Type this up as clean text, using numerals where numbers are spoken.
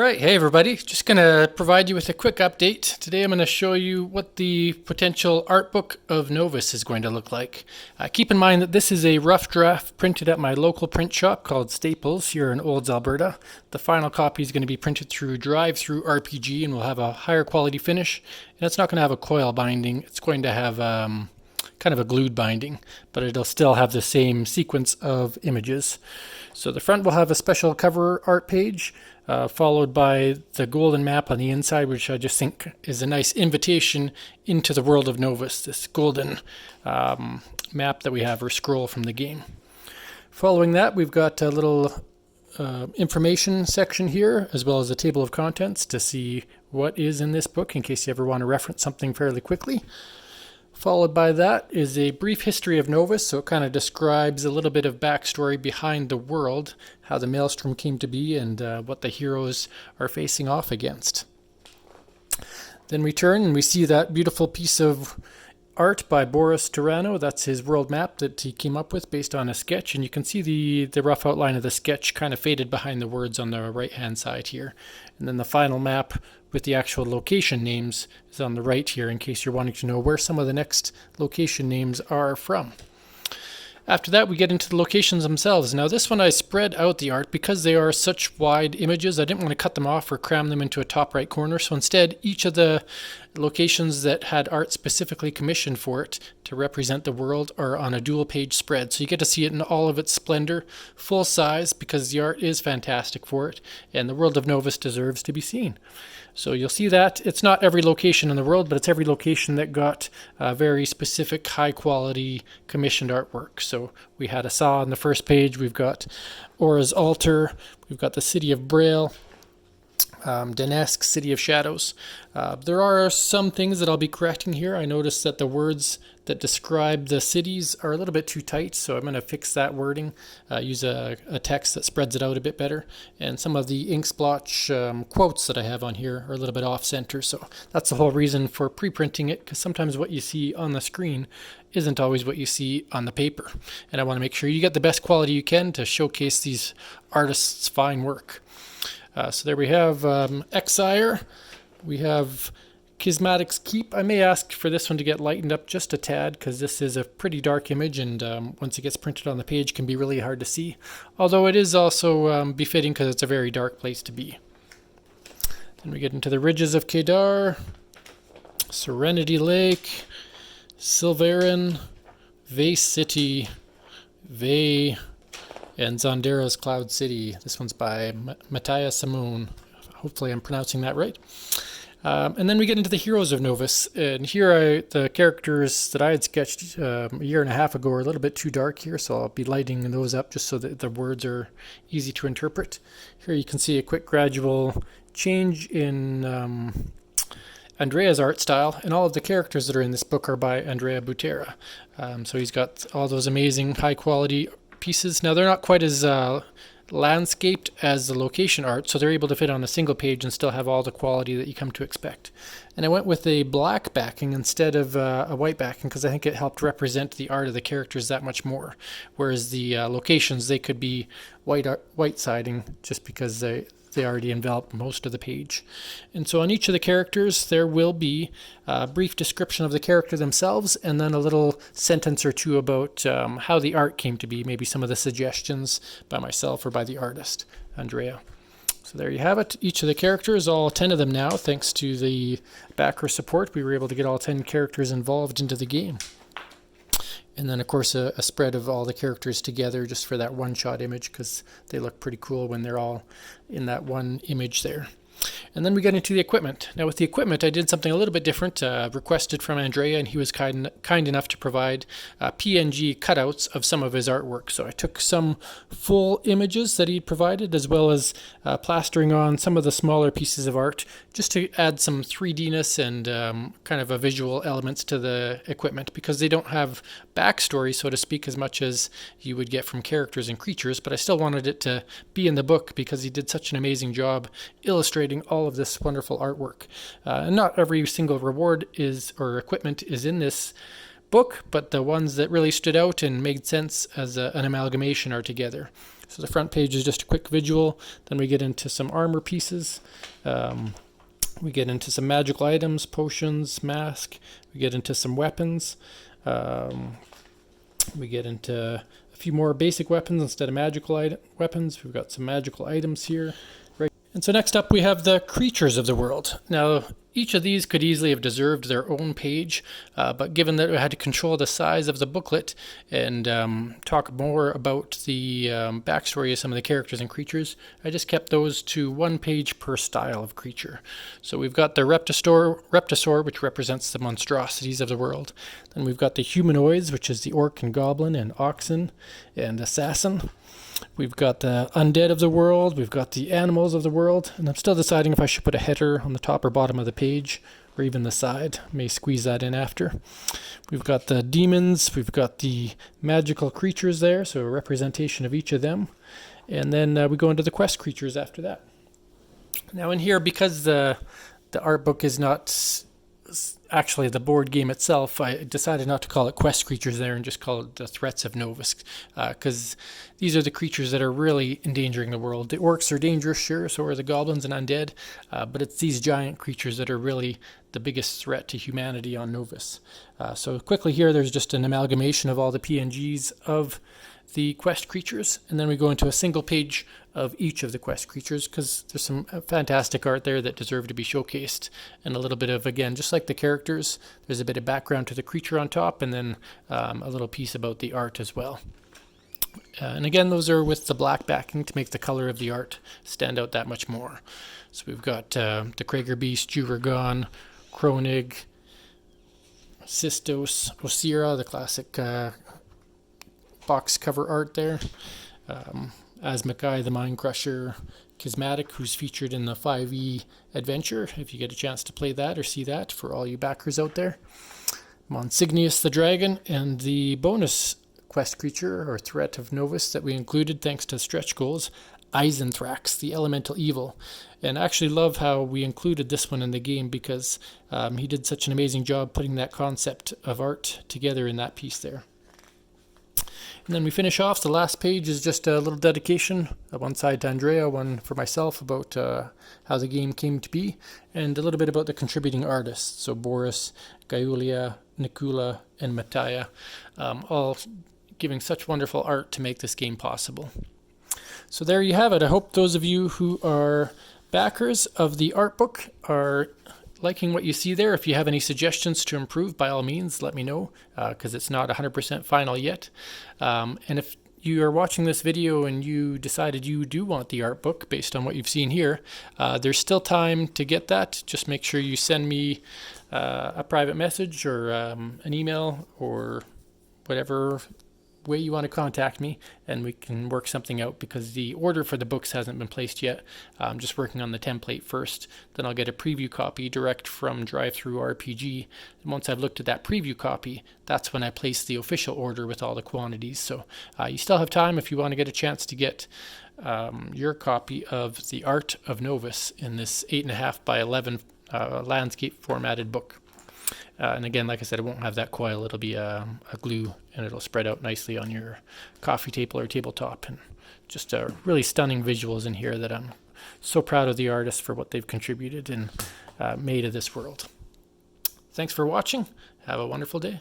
Alright, hey everybody, just going to provide you with a quick update. Today I'm going to show you what the potential art book of Novus is going to look like. Keep in mind that this is a rough draft printed at my local print shop called Staples here in Olds, Alberta. The final copy is going to be printed through drive-through RPG and will have a higher quality finish. And it's not going to have a coil binding, it's going to have kind of a glued binding, but it'll still have the same sequence of images. So the front will have a special cover art page, followed by the golden map on the inside, which I just think is a nice invitation into the world of Novus, this golden map that we have, or scroll from the game. Following that, we've got a little information section here, as well as a table of contents to see what is in this book in case you ever want to reference something fairly quickly. Followed by that is a brief history of Novus, so it kind of describes a little bit of backstory behind the world, how the Maelstrom came to be, and what the heroes are facing off against. Then we turn and we see that beautiful piece of art by Boris Turano. That's his world map that he came up with based on a sketch, and you can see the rough outline of the sketch kind of faded behind the words on the right hand side here. And then the final map with the actual location names is on the right here, in case you're wanting to know where some of the next location names are from. After that, we get into the locations themselves. Now this one I spread out the art because they are such wide images. I didn't want to cut them off or cram them into a top right corner. So instead, each of the locations that had art specifically commissioned for it to represent the world are on a dual page spread. So you get to see it in all of its splendor, full size, because the art is fantastic for it. And the world of Novus deserves to be seen. So you'll see that it's not every location in the world, but it's every location that got very specific, high-quality commissioned artwork. So we had a saw on the first page. We've got Aura's altar. We've got the city of Braille. Danesk, City of Shadows. There are some things that I'll be correcting here. I noticed that the words that describe the cities are a little bit too tight, so I'm going to fix that wording, use a text that spreads it out a bit better. And some of the ink splotch quotes that I have on here are a little bit off-center, so that's the whole reason for pre-printing it, because sometimes what you see on the screen isn't always what you see on the paper. And I want to make sure you get the best quality you can to showcase these artists' fine work. So there we have Exire, we have Kismatic's Keep. I may ask for this one to get lightened up just a tad, because this is a pretty dark image, and once it gets printed on the page can be really hard to see. Although it is also befitting because it's a very dark place to be. Then we get into the Ridges of Kedar, Serenity Lake, Silverin, Vase City, Vey, and Zandera's Cloud City. This one's by Matthias Simon. Hopefully I'm pronouncing that right. And then we get into the heroes of Novus. And here the characters that I had sketched a year and a half ago are a little bit too dark here, so I'll be lighting those up just so that the words are easy to interpret. Here you can see a quick gradual change in Andrea's art style, and all of the characters that are in this book are by Andrea Butera. So he's got all those amazing high quality pieces. Now they're not quite as landscaped as the location art, so they're able to fit on a single page and still have all the quality that you come to expect. And I went with a black backing instead of a white backing because I think it helped represent the art of the characters that much more, whereas the locations, they could be white siding just because they already envelop most of the page. And so on each of the characters there will be a brief description of the character themselves, and then a little sentence or two about how the art came to be, maybe some of the suggestions by myself or by the artist, Andrea. So there you have it. Each of the characters, all 10 of them now, thanks to the backer support, we were able to get all 10 characters involved into the game. And then, of course, a spread of all the characters together just for that one-shot image, because they look pretty cool when they're all in that one image there. And then we get into the equipment. Now with the equipment, I did something a little bit different, requested from Andrea, and he was kind enough to provide PNG cutouts of some of his artwork. So I took some full images that he provided, as well as plastering on some of the smaller pieces of art, just to add some 3D-ness and kind of a visual elements to the equipment, because they don't have backstory, so to speak, as much as you would get from characters and creatures, but I still wanted it to be in the book because he did such an amazing job illustrating all of this wonderful artwork. And not every single reward or equipment is in this book, but the ones that really stood out and made sense as an amalgamation are together. So the front page is just a quick visual. Then we get into some armor pieces. We get into some magical items, potions, mask. We get into some weapons. We get into a few more basic weapons instead of magical weapons. We've got some magical items here. Right. And so next up we have the creatures of the world. Now each of these could easily have deserved their own page, but given that we had to control the size of the booklet and talk more about the backstory of some of the characters and creatures, I just kept those to one page per style of creature. So we've got the Reptosaur, which represents the monstrosities of the world. Then we've got the humanoids, which is the orc and goblin and oxen and assassin. We've got the undead of the world, we've got the animals of the world, and I'm still deciding if I should put a header on the top or bottom of the page, or even the side. May squeeze that in after. We've got the demons, we've got the magical creatures there, so a representation of each of them. And then we go into the quest creatures after that. Now in here, because the art book is not actually the board game itself, I decided not to call it quest creatures there and just call it the threats of Novus, because these are the creatures that are really endangering the world. The orcs are dangerous, sure, so are the goblins and undead, but it's these giant creatures that are really the biggest threat to humanity on Novus. So quickly here, there's just an amalgamation of all the PNGs of the quest creatures, and then we go into a single page of each of the quest creatures, because there's some fantastic art there that deserve to be showcased, and a little bit of, again, just like the characters, there's a bit of background to the creature on top, and then a little piece about the art as well. And again, those are with the black backing to make the color of the art stand out that much more. So we've got the Krager Beast, Juragon, Kronig, Sistos, Osira, the classic box cover art there. Asmakai, the Mind Crusher, Kismatic, who's featured in the 5e adventure, if you get a chance to play that or see that for all you backers out there. Monsignius the Dragon, and the bonus quest creature or threat of Novus that we included thanks to stretch goals, Eisenthrax, the Elemental Evil. And I actually love how we included this one in the game because he did such an amazing job putting that concept of art together in that piece there. And then we finish off. The last page is just a little dedication, one side to Andrea, one for myself about how the game came to be, and a little bit about the contributing artists. So Boris, Gaiulia, Nikula, and Mattia, all giving such wonderful art to make this game possible. So there you have it. I hope those of you who are backers of the art book are liking what you see there. If you have any suggestions to improve, by all means, let me know, because it's not 100% final yet. And if you are watching this video and you decided you do want the art book based on what you've seen here, there's still time to get that. Just make sure you send me a private message or an email or whatever way you want to contact me, and we can work something out, because the order for the books hasn't been placed yet. I'm just working on the template first, then I'll get a preview copy direct from DriveThruRPG, and once I've looked at that preview copy, that's when I place the official order with all the quantities. So you still have time if you want to get a chance to get your copy of The Art of Novus in this 8.5 by 11 landscape formatted book. And again, like I said, it won't have that coil. It'll be a glue, and it'll spread out nicely on your coffee table or tabletop. And just really stunning visuals in here that I'm so proud of the artists for what they've contributed and made of this world. Thanks for watching. Have a wonderful day.